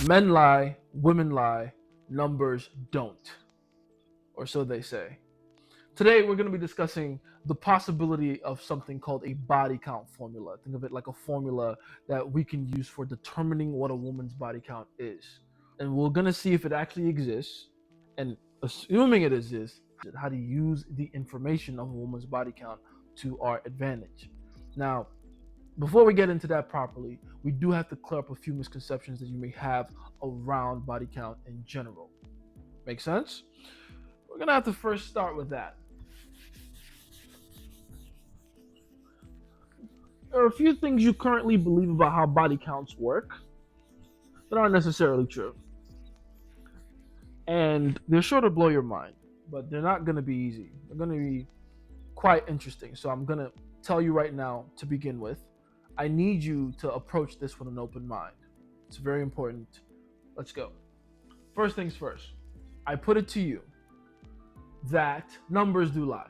Men lie, women lie, numbers don't, or so they say. Today, we're going to be discussing the possibility of something called a body count formula. Think of it like a formula that we can use for determining what a woman's body count is. And we're going to see if it actually exists, and assuming it exists, how to use the information of a woman's body count to our advantage. Now, before we get into that properly, we do have to clear up a few misconceptions that you may have around body count in general. Make sense? We're going to have to first start with that. There are a few things you currently believe about how body counts work that aren't necessarily true. And they're sure to blow your mind, but they're not going to be easy. They're going to be quite interesting. So I'm going to tell you right now to begin with. I need you to approach this with an open mind. It's very important. Let's go. First things first. I put it to you that numbers do lie.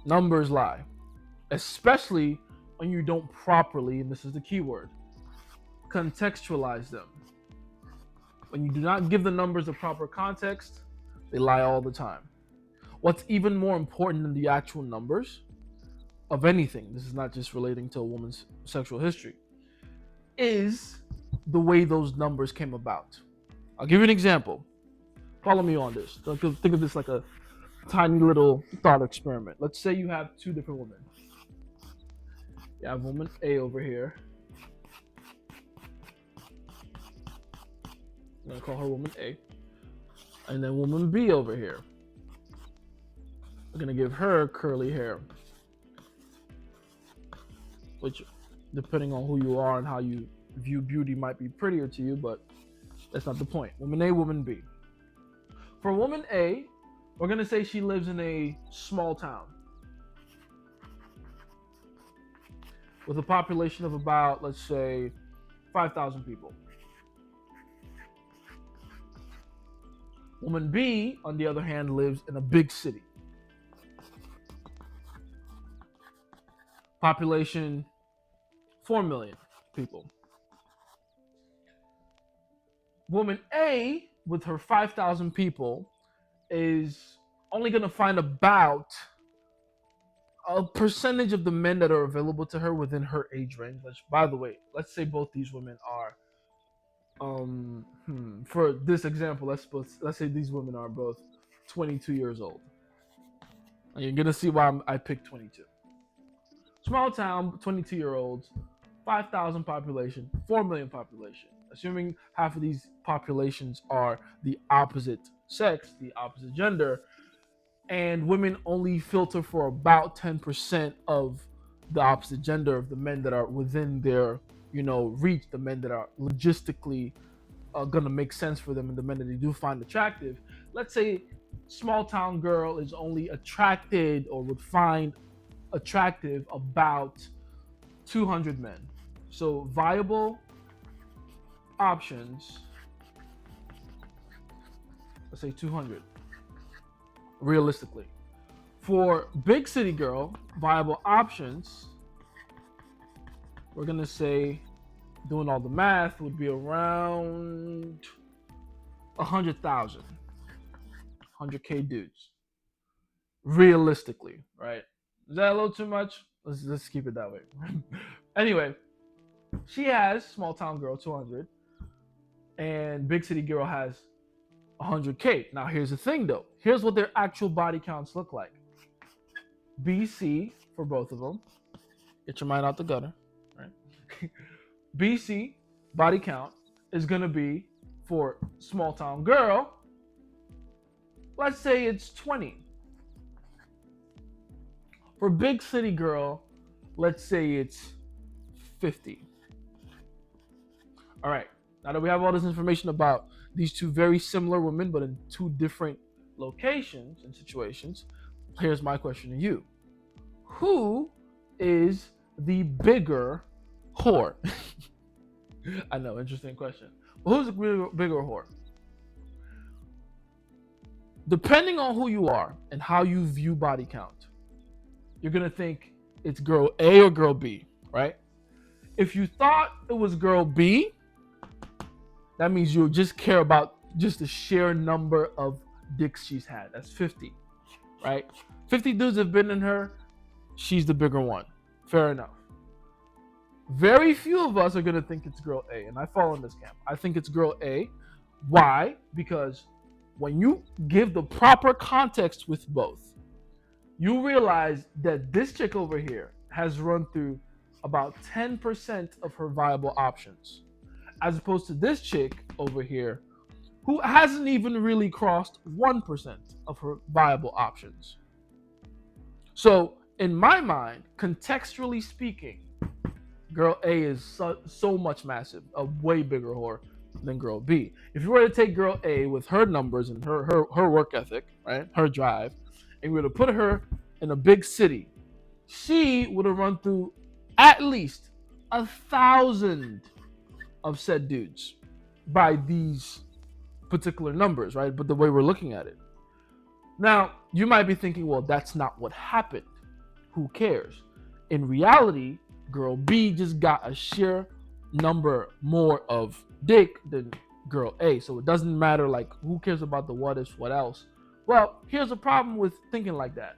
Numbers lie, especially when you don't properly, and this is the key word, contextualize them. When you do not give the numbers the proper context, they lie all the time. What's even more important than the actual numbers of anything, this is not just relating to a woman's sexual history, is the way those numbers came about. I'll give you an example. Follow me on this. Think of this like a tiny little thought experiment. Let's say you have two different women. You have woman A over here. I'm going to call her woman A. And then woman B over here. We're going to give her curly hair. Which, depending on who you are and how you view beauty, might be prettier to you, but that's not the point. Woman A, woman B. For woman A, we're going to say she lives in a small town with a population of about, let's say, 5,000 people. Woman B, on the other hand, lives in a big city. Population, 4 million people. Woman A, with her 5,000 people, is only going to find about a percentage of the men that are available to her within her age range. Which, by the way, let's say both these women are, for this example, let's say these women are both 22 years old. And you're gonna see why I picked 22. Small town, 22-year-olds, 5,000 population, 4 million population. Assuming half of these populations are the opposite sex, the opposite gender, and women only filter for about 10% of the opposite gender of the men that are within their, reach, the men that are logistically gonna make sense for them, and the men that they do find attractive. Let's say small town girl is only attracted or would find attractive about 200 men. So viable options, let's say 200 realistically. For big city girl, viable options, we're gonna say, doing all the math, would be around 100,000, 100K dudes. Realistically, right? Is that a little too much? Let's keep it that way. Anyway, she has small town girl 200, and big city girl has 100K. Now here's the thing though. Here's what their actual body counts look like. BC for both of them. Get your mind out the gutter, right? BC body count is gonna be for small town girl. Let's say it's 20. For big city girl, let's say it's 50. All right. Now that we have all this information about these two very similar women, but in two different locations and situations, here's my question to you. Who is the bigger whore? I know, interesting question. But who's the bigger whore? Depending on who you are and how you view body count, you're going to think it's girl A or girl B, right? If you thought it was girl B, that means you just care about just the sheer number of dicks she's had. That's 50, right? 50 dudes have been in her. She's the bigger one. Fair enough. Very few of us are going to think it's girl A, and I fall in this camp. I think it's girl A. Why? Because when you give the proper context with both, you realize that this chick over here has run through about 10% of her viable options, as opposed to this chick over here who hasn't even really crossed 1% of her viable options. So, in my mind, contextually speaking, girl A is so much massive, a way bigger whore than girl B. If you were to take girl A with her numbers and her work ethic, right, her drive, and we were to put her in a big city, she would have run through at least 1,000 of said dudes by these particular numbers, right? But the way we're looking at it. Now, you might be thinking, well, that's not what happened. Who cares? In reality, girl B just got a sheer number more of dick than girl A. So it doesn't matter, like, who cares about the what ifs, what else? Well, here's a problem with thinking like that,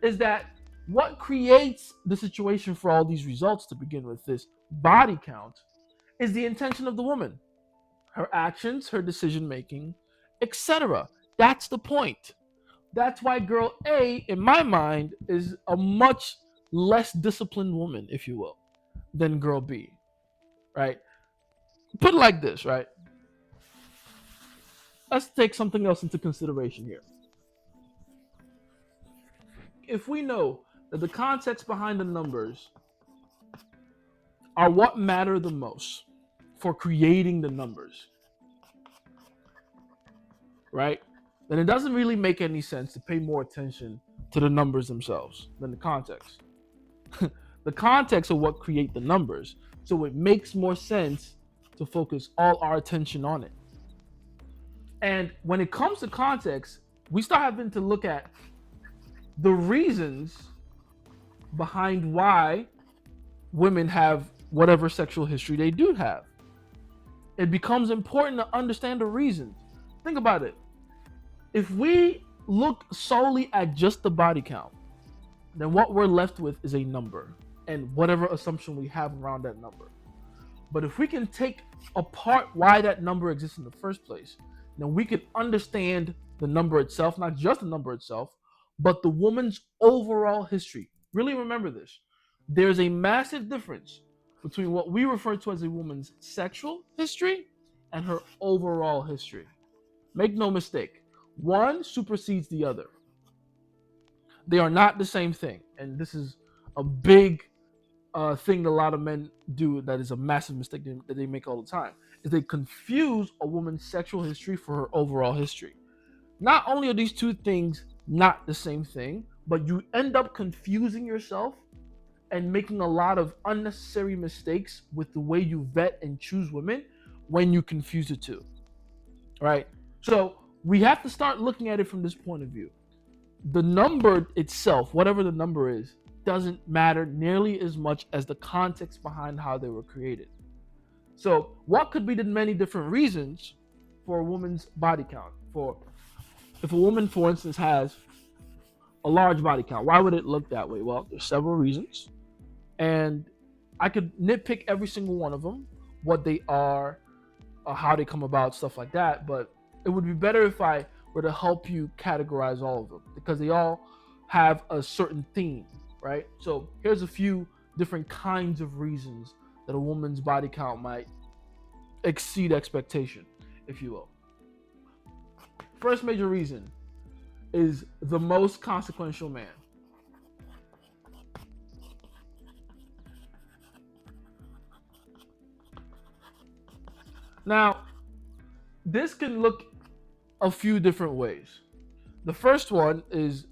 is that what creates the situation for all these results to begin with, this body count, is the intention of the woman, her actions, her decision making, etc. That's the point. That's why girl A, in my mind, is a much less disciplined woman, if you will, than girl B, right? Put it like this, right? Let's take something else into consideration here. If we know that the context behind the numbers are what matter the most for creating the numbers, right? Then it doesn't really make any sense to pay more attention to the numbers themselves than the context. The context of what create the numbers. So it makes more sense to focus all our attention on it. And when it comes to context, we start having to look at the reasons behind why women have whatever sexual history they do have. It becomes important to understand the reasons. Think about it. If we look solely at just the body count, then what we're left with is a number and whatever assumption we have around that number. But if we can take apart why that number exists in the first place, then we can understand the number itself, not just the number itself, but the woman's overall history. Really remember this. There's a massive difference between what we refer to as a woman's sexual history and her overall history. Make no mistake, one supersedes the other. They are not the same thing. And this is a big thing that a lot of men do that is a massive mistake that they make all the time, is they confuse a woman's sexual history for her overall history. Not only are these two things not the same thing, but you end up confusing yourself and making a lot of unnecessary mistakes with the way you vet and choose women when you confuse the two, right? So we have to start looking at it from this point of view. The number itself, whatever the number is, doesn't matter nearly as much as the context behind how they were created. So, what could be the many different reasons for a woman's body count? For if a woman, for instance, has a large body count, why would it look that way? Well, there's several reasons, and I could nitpick every single one of them, what they are, how they come about, stuff like that. But it would be better if I were to help you categorize all of them, because they all have a certain theme, right? So here's a few different kinds of reasons that a woman's body count might exceed expectation, if you will. First major reason is the most consequential man. Now, this can look a few different ways. The first one is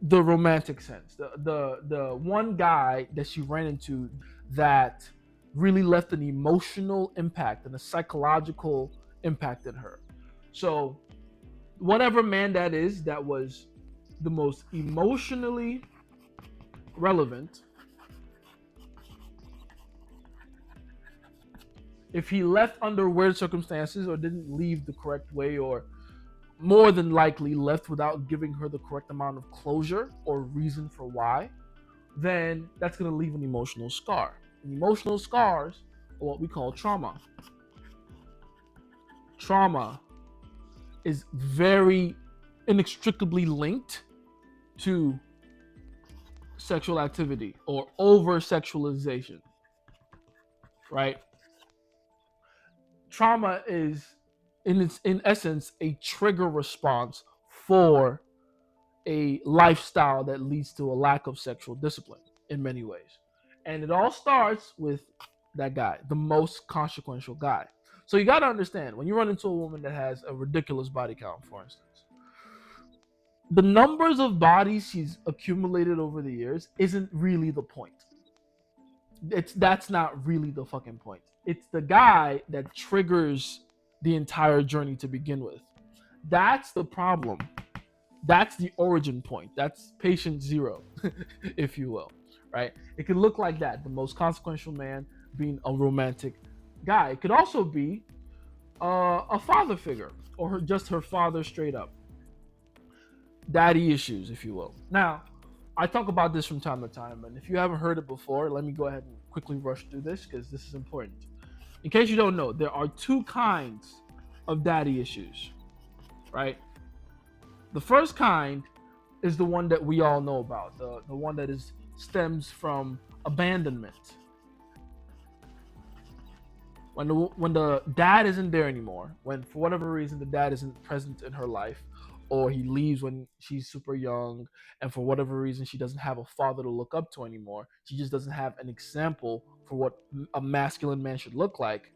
the romantic sense. The one guy that she ran into that really left an emotional impact and a psychological impact in her. So whatever man that is that was the most emotionally relevant If he left under weird circumstances or didn't leave the correct way, or more than likely left without giving her the correct amount of closure or reason for why, then that's going to leave an emotional scar. And emotional scars are what we call trauma. Trauma is very inextricably linked to sexual activity or over sexualization, right? Trauma is in essence a trigger response for a lifestyle that leads to a lack of sexual discipline in many ways. And it all starts with that guy, the most consequential guy. So you got to understand, when you run into a woman that has a ridiculous body count, for instance, the numbers of bodies she's accumulated over the years isn't really the point. That's not really the fucking point. It's the guy that triggers the entire journey to begin with. That's the problem. That's the origin point. That's patient zero, if you will, right? It could look like that. The most consequential man being a romantic guy. It could also be a father figure, or just her father straight up. Daddy issues, if you will. Now, I talk about this from time to time, and if you haven't heard it before, let me go ahead and quickly rush through this because this is important. In case you don't know, there are two kinds of daddy issues, right? The first kind is the one that we all know about, the one that is stems from abandonment. When the dad isn't there anymore, when for whatever reason the dad isn't present in her life, or he leaves when she's super young, and for whatever reason she doesn't have a father to look up to anymore, she just doesn't have an example for what a masculine man should look like,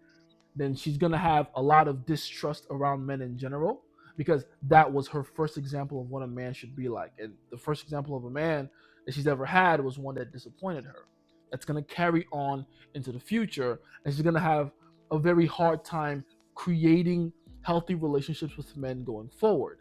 then she's going to have a lot of distrust around men in general, because that was her first example of what a man should be like. And the first example of a man that she's ever had was one that disappointed her. That's going to carry on into the future, and she's going to have a very hard time creating healthy relationships with men going forward.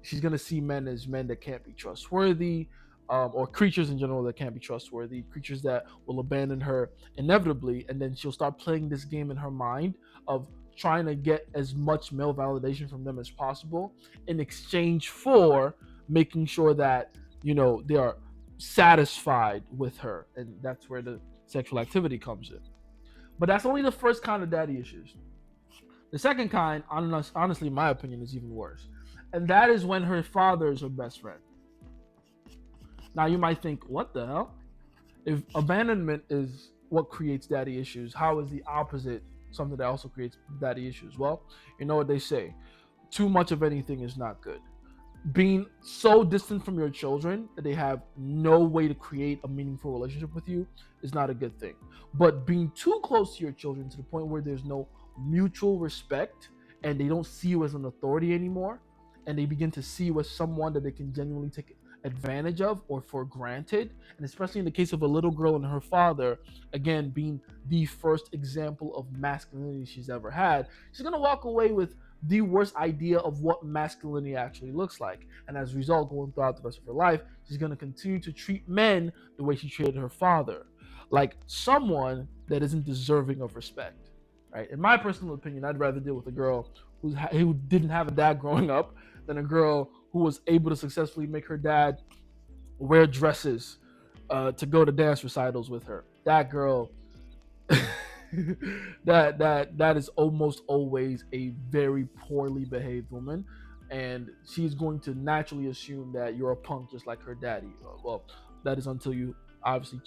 She's going to see men as men that can't be trustworthy, or creatures in general that can't be trustworthy, creatures that will abandon her inevitably, and then she'll start playing this game in her mind of trying to get as much male validation from them as possible in exchange for making sure that they are satisfied with her, and that's where the sexual activity comes in. But that's only the first kind of daddy issues. The second kind, honestly, in my opinion, is even worse, and that is when her father is her best friend. Now you might think, what the hell? If abandonment is what creates daddy issues, how is the opposite something that also creates daddy issues? Well, you know what they say: too much of anything is not good. Being so distant from your children that they have no way to create a meaningful relationship with you is not a good thing. But being too close to your children to the point where there's no mutual respect, and they don't see you as an authority anymore, and they begin to see you as someone that they can genuinely take advantage of or for granted, and especially in the case of a little girl and her father, again being the first example of masculinity she's ever had, she's going to walk away with the worst idea of what masculinity actually looks like. And as a result, going throughout the rest of her life, she's going to continue to treat men the way she treated her father, like someone that isn't deserving of respect. Right? In my personal opinion, I'd rather deal with a girl who didn't have a dad growing up than a girl who was able to successfully make her dad wear dresses to go to dance recitals with her. That girl that is almost always a very poorly behaved woman, and she's going to naturally assume that you're a punk just like her daddy. Well, that is until you obviously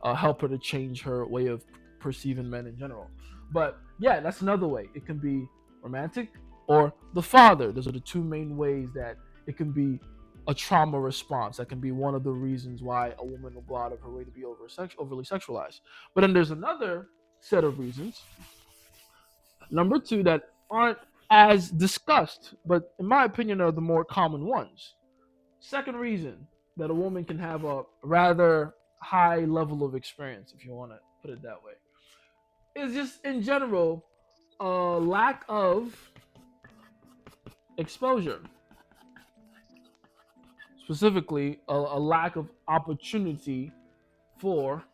help her to change her way of perceiving men in general. But yeah, that's another way. It can be romantic or the father. Those are the two main ways that it can be a trauma response. That can be one of the reasons why a woman will go out of her way to be overly sexualized. But then there's another set of reasons. Number two, that aren't as discussed, but in my opinion are the more common ones. Second reason that a woman can have a rather high level of experience, if you want to put it that way, is just in general a lack of exposure. Specifically, a lack of opportunity for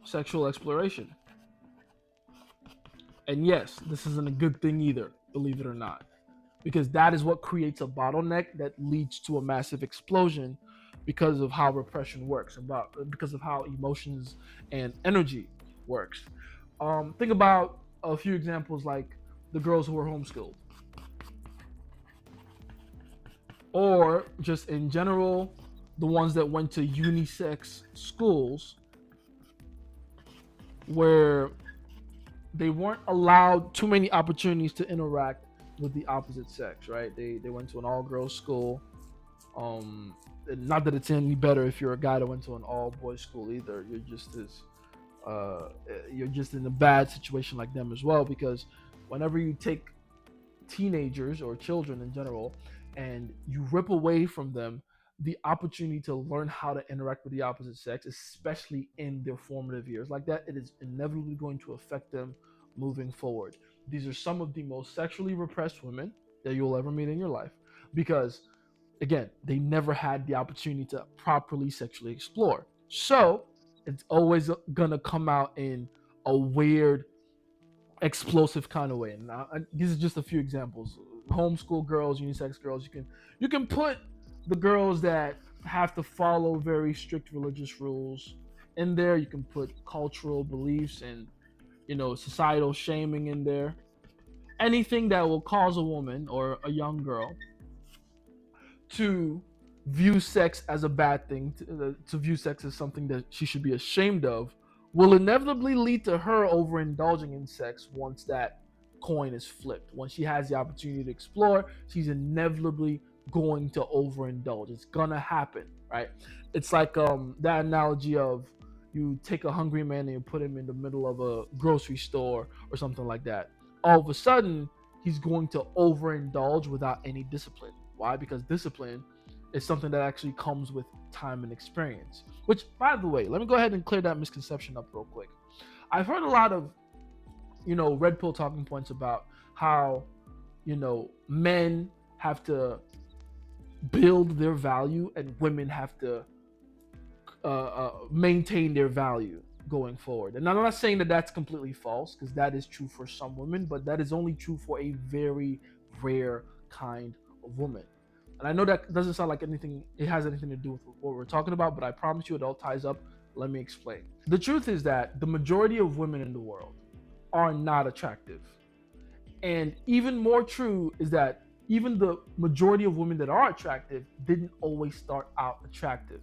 sexual exploration. And yes, this isn't a good thing either, believe it or not, because that is what creates a bottleneck that leads to a massive explosion because of how repression works, about because of how emotions and energy works. Think about a few examples like the girls who were homeschooled, or just in general, the ones that went to unisex schools where they weren't allowed too many opportunities to interact with the opposite sex, right? They went to an all girls school. Um, Not that it's any better if you're a guy that went to an all boys school either. Uh, you're just in a bad situation like them as well, because whenever you take teenagers or children in general and you rip away from them the opportunity to learn how to interact with the opposite sex, especially in their formative years like that, it is inevitably going to affect them moving forward. These are some of the most sexually repressed women that you'll ever meet in your life, because again, they never had the opportunity to properly sexually explore. So it's always gonna come out in a weird, explosive kind of way. And these are just a few examples. Homeschool girls, unisex girls. You can put the girls that have to follow very strict religious rules in there. You can put cultural beliefs and societal shaming in there. Anything that will cause a woman or a young girl to view sex as a bad thing, to view sex as something that she should be ashamed of, will inevitably lead to her overindulging in sex once that coin is flipped. Once she has the opportunity to explore, she's inevitably going to overindulge. It's gonna happen, right? It's like that analogy of you take a hungry man and you put him in the middle of a grocery store or something like that. All of a sudden, he's going to overindulge without any discipline. Why? Because discipline is something that actually comes with time and experience. Which, by the way, let me go ahead and clear that misconception up real quick. I've heard a lot of, red pill talking points about how, men have to build their value and women have to maintain their value going forward. And I'm not saying that that's completely false, because that is true for some women, but that is only true for a very rare kind of woman. And I know that doesn't sound like it has anything to do with what we're talking about, but I promise you it all ties up. Let me explain. The truth is that the majority of women in the world are not attractive. And even more true is that even the majority of women that are attractive didn't always start out attractive.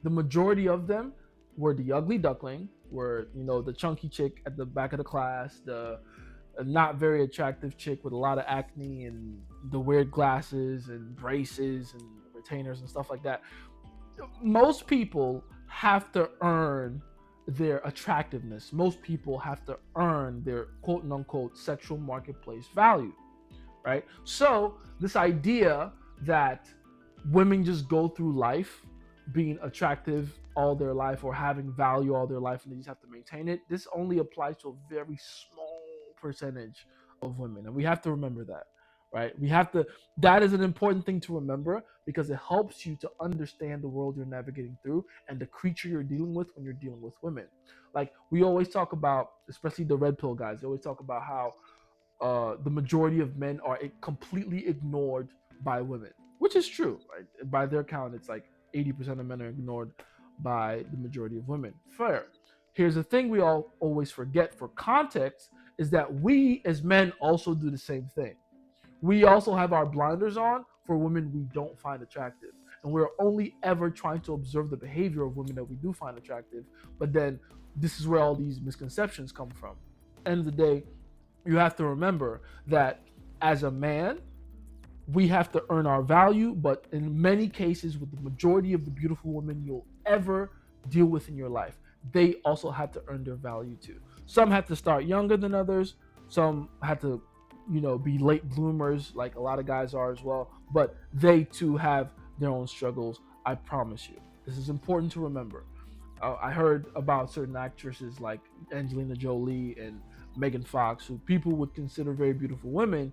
The majority of them were the ugly duckling, were the chunky chick at the back of the class, the not very attractive chick with a lot of acne and the weird glasses and braces and retainers and stuff like that. Most people have to earn their attractiveness. Most people have to earn their quote unquote sexual marketplace value, right? So, this idea that women just go through life being attractive all their life or having value all their life and they just have to maintain it, this only applies to a very small percentage of women. And we have to remember that, right? That is an important thing to remember because it helps you to understand the world you're navigating through and the creature you're dealing with when you're dealing with women. Like we always talk about, especially the red pill guys, they always talk about how the majority of men are completely ignored by women, which is true. Right? By their count, it's like 80% of men are ignored by the majority of women. Fair. Here's the thing we all always forget for context is that we as men also do the same thing. We also have our blinders on for women we don't find attractive. And we're only ever trying to observe the behavior of women that we do find attractive. But then this is where all these misconceptions come from. End of the day, you have to remember that as a man, we have to earn our value, but in many cases, with the majority of the beautiful women you'll ever deal with in your life, they also have to earn their value too. Some have to start younger than others, some have to, be late bloomers, like a lot of guys are as well, but they too have their own struggles. I promise you. This is important to remember. I heard about certain actresses like Angelina Jolie and Megan Fox, who people would consider very beautiful women.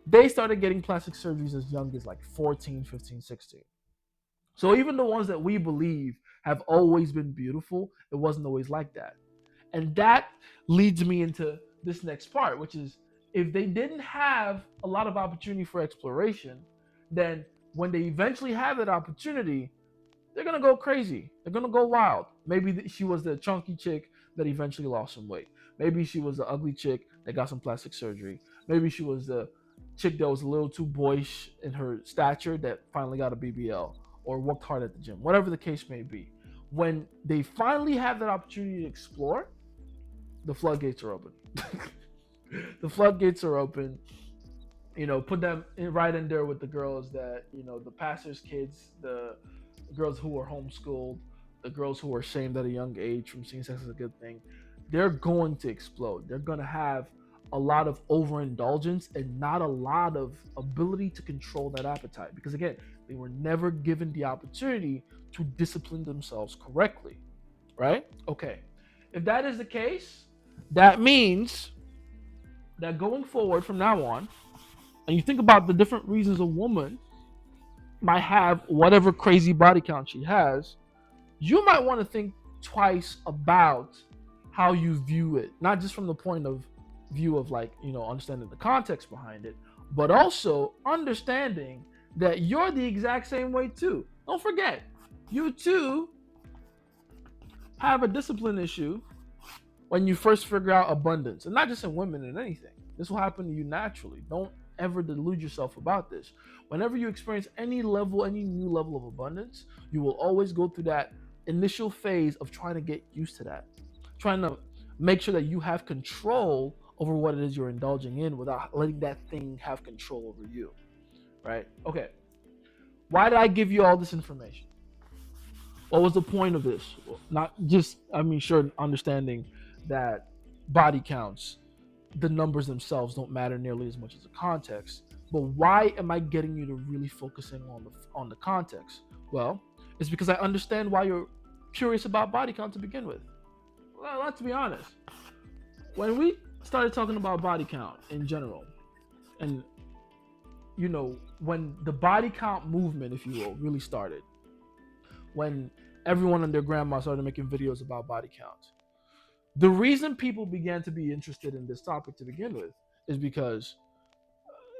They started getting plastic surgeries as young as like 14, 15, 16. So even the ones that we believe have always been beautiful, it wasn't always like that. And that leads me into this next part, which is if they didn't have a lot of opportunity for exploration, then when they eventually have that opportunity, they're gonna go crazy. They're gonna go wild. Maybe she was the chunky chick that eventually lost some weight. Maybe she was the ugly chick that got some plastic surgery. Maybe she was the chick that was a little too boyish in her stature that finally got a BBL or worked hard at the gym. Whatever the case may be. When they finally have that opportunity to explore, the floodgates are open. The floodgates are open. Put them right in there with the girls that, the pastor's kids, the girls who are homeschooled, the girls who are shamed at a young age from seeing sex as a good thing. They're going to explode. They're going to have a lot of overindulgence and not a lot of ability to control that appetite. Because again, they were never given the opportunity to discipline themselves correctly. Right? Okay. If that is the case, that means that going forward from now on, and you think about the different reasons a woman might have whatever crazy body count she has, you might want to think twice about how you view it, not just from the point of view of understanding the context behind it, but also understanding that you're the exact same way too. Don't forget, you too have a discipline issue when you first figure out abundance, and not just in women, in anything. This will happen to you naturally. Don't ever delude yourself about this. Whenever you experience any new level of abundance, you will always go through that initial phase of trying to get used to that, trying to make sure that you have control over what it is you're indulging in without letting that thing have control over you. Right? Okay. Why did I give you all this information? What was the point of this? Not just, sure, understanding that body counts, the numbers themselves don't matter nearly as much as the context. But why am I getting you to really focusing on the context? Well, it's because I understand why you're curious about body count to begin with. Well, let's be honest. When we started talking about body count in general, and when the body count movement, if you will, really started, when everyone and their grandma started making videos about body count, the reason people began to be interested in this topic to begin with is because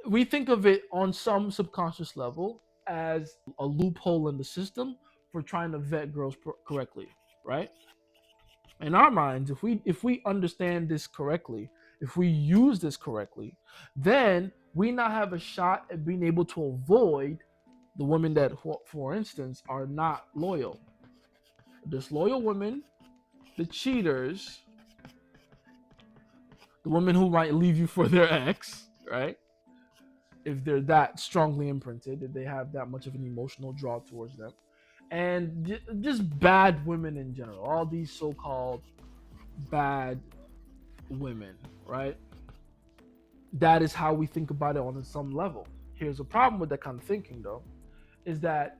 we think of it on some subconscious level as a loophole in the system for trying to vet girls correctly, right? In our minds, if we understand this correctly, if we use this correctly, then we now have a shot at being able to avoid the women that, for instance, are not loyal. Disloyal women, the cheaters, the women who might leave you for their ex, right? If they're that strongly imprinted, if they have that much of an emotional draw towards them, and just bad women in general, all these so-called bad women, right? That is how we think about it on some level. Here's a problem with that kind of thinking, though, is that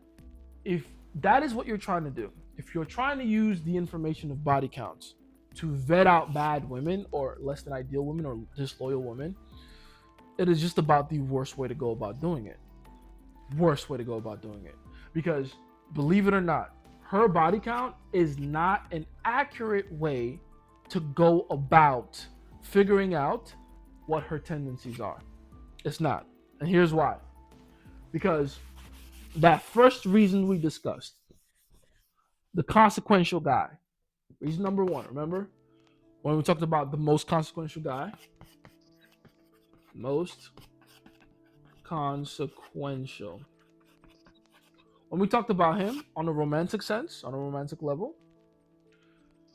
if that is what you're trying to do, if you're trying to use the information of body counts to vet out bad women or less than ideal women or disloyal women, it is just about the worst way to go about doing it. Worst way to go about doing it. Because believe it or not, her body count is not an accurate way to go about figuring out what her tendencies are. It's not. And here's why. Because that first reason we discussed, the consequential guy, reason number one, remember? When we talked about the most consequential guy, most consequential. When we talked about him on a romantic sense, on a romantic level,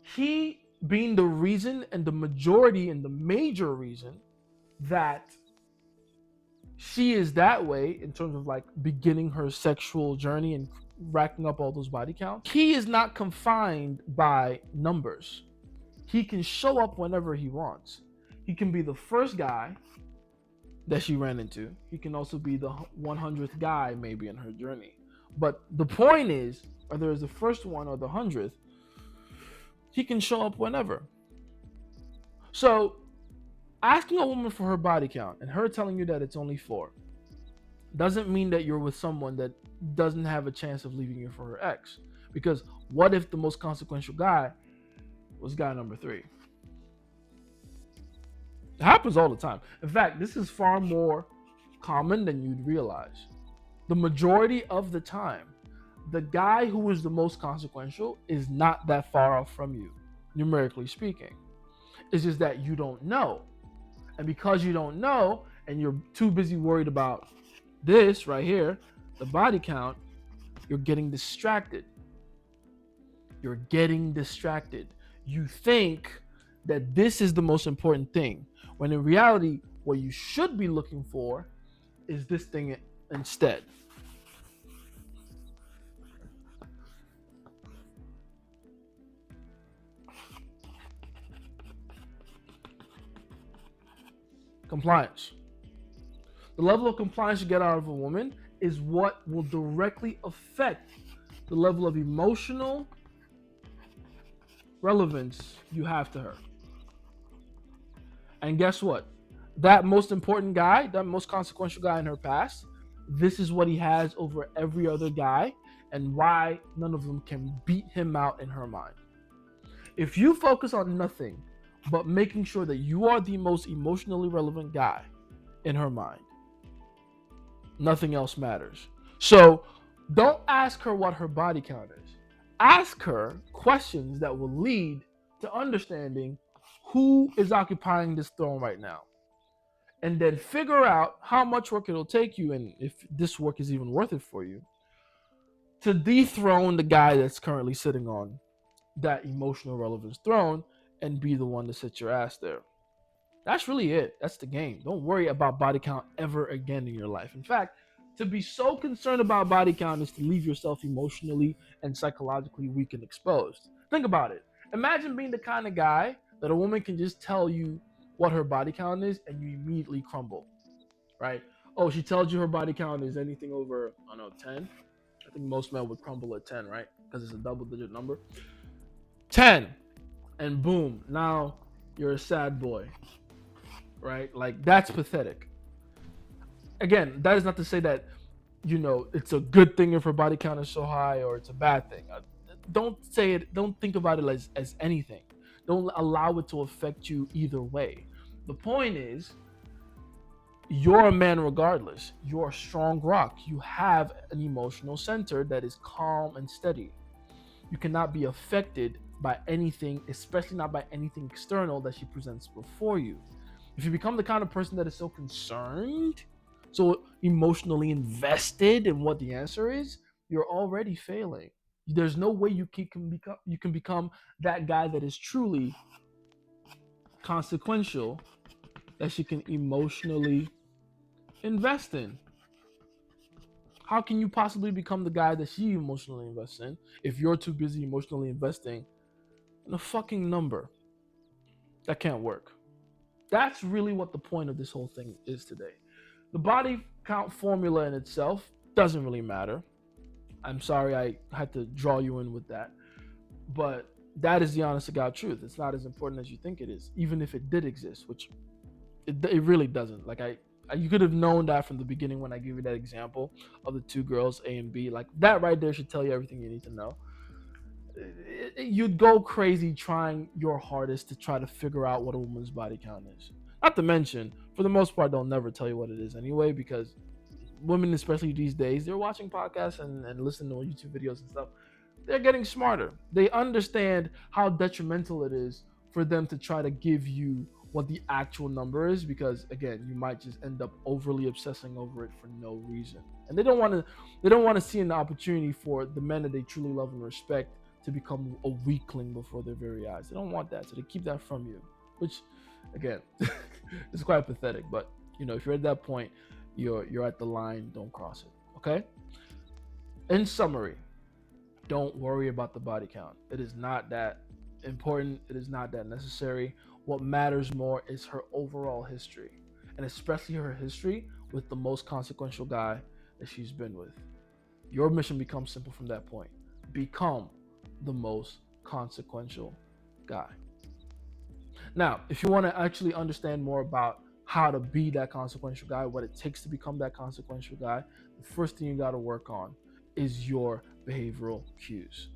he being the reason and the majority and the major reason that she is that way in terms of beginning her sexual journey and racking up all those body counts, he is not confined by numbers. He can show up whenever he wants. He can be the first guy that she ran into. He can also be the 100th guy maybe in her journey. But the point is, whether it's the first one or the 100th, he can show up whenever. So asking a woman for her body count and her telling you that it's only 4 doesn't mean that you're with someone that doesn't have a chance of leaving you for her ex. Because what if the most consequential guy was guy number 3? It happens all the time. In fact, this is far more common than you'd realize. The majority of the time, the guy who is the most consequential is not that far off from you, numerically speaking. It's just that you don't know. And because you don't know and you're too busy worried about this right here, the body count, you're getting distracted. You're getting distracted. You think that this is the most important thing, when in reality, what you should be looking for is this thing instead. Compliance. The level of compliance you get out of a woman is what will directly affect the level of emotional relevance you have to her. And guess what? That most important guy, that most consequential guy in her past, this is what he has over every other guy, and why none of them can beat him out in her mind. If you focus on nothing but making sure that you are the most emotionally relevant guy in her mind, nothing else matters. So don't ask her what her body count is. Ask her questions that will lead to understanding who is occupying this throne right now. And then figure out how much work it'll take you, and if this work is even worth it for you, to dethrone the guy that's currently sitting on that emotional relevance throne and be the one to sit your ass there. That's really it. That's the game. Don't worry about body count ever again in your life. In fact, to be so concerned about body count is to leave yourself emotionally and psychologically weak and exposed. Think about it. Imagine being the kind of guy that a woman can just tell you what her body count is and you immediately crumble, right? Oh, she tells you her body count is anything over, I don't know, 10. I think most men would crumble at 10, right? Because it's a double digit number. 10. And boom, now you're a sad boy, right? Like, that's pathetic. Again, that is not to say that, it's a good thing if her body count is so high or it's a bad thing. Don't say it, don't think about it as anything. Don't allow it to affect you either way. The point is, you're a man regardless. You're a strong rock. You have an emotional center that is calm and steady. You cannot be affected by anything, especially not by anything external that she presents before you. If you become the kind of person that is so concerned, so emotionally invested in what the answer is, you're already failing. There's no way you can become that guy that is truly consequential, that she can emotionally invest in. How can you possibly become the guy that she emotionally invests in if you're too busy emotionally investing in a fucking number? That can't work. That's really what the point of this whole thing is today. The body count formula in itself doesn't really matter. I'm sorry I had to draw you in with that. But that is the honest to God truth. It's not as important as you think it is, even if it did exist, which it really doesn't. Like, you could have known that from the beginning when I gave you that example of the two girls, A and B. Like, that right there should tell you everything you need to know. You'd go crazy trying your hardest to try to figure out what a woman's body count is. Not to mention, for the most part, they'll never tell you what it is anyway, because women, especially these days, they're watching podcasts and listening to YouTube videos and stuff. They're getting smarter. They understand how detrimental it is for them to try to give you what the actual number is, because again, you might just end up overly obsessing over it for no reason. And they don't want to see an opportunity for the men that they truly love and respect to become a weakling before their very eyes. They don't want that, so they keep that from you, which again is quite pathetic. But if you're at that point, you're at the line. Don't cross it. Okay. In summary, don't worry about the body count. It is not that important. It is not that necessary. What matters more is her overall history, and especially her history with the most consequential guy that she's been with. Your mission becomes simple from that point. Become the most consequential guy. Now, if you want to actually understand more about how to be that consequential guy, what it takes to become that consequential guy, the first thing you got to work on is your behavioral cues.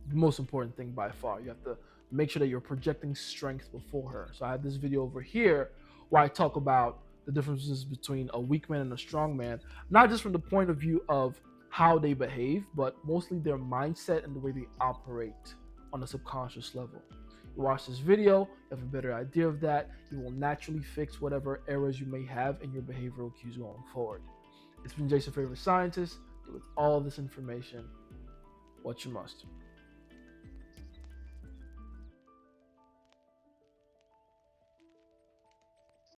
The most important thing by far. You have to make sure that you're projecting strength before her. So I have this video over here where I talk about the differences between a weak man and a strong man, not just from the point of view of how they behave, but mostly their mindset and the way they operate on a subconscious level. You watch this video, you have a better idea of that. You will naturally fix whatever errors you may have in your behavioral cues going forward. It's been Jason, favorite scientist. With all this information, what you must.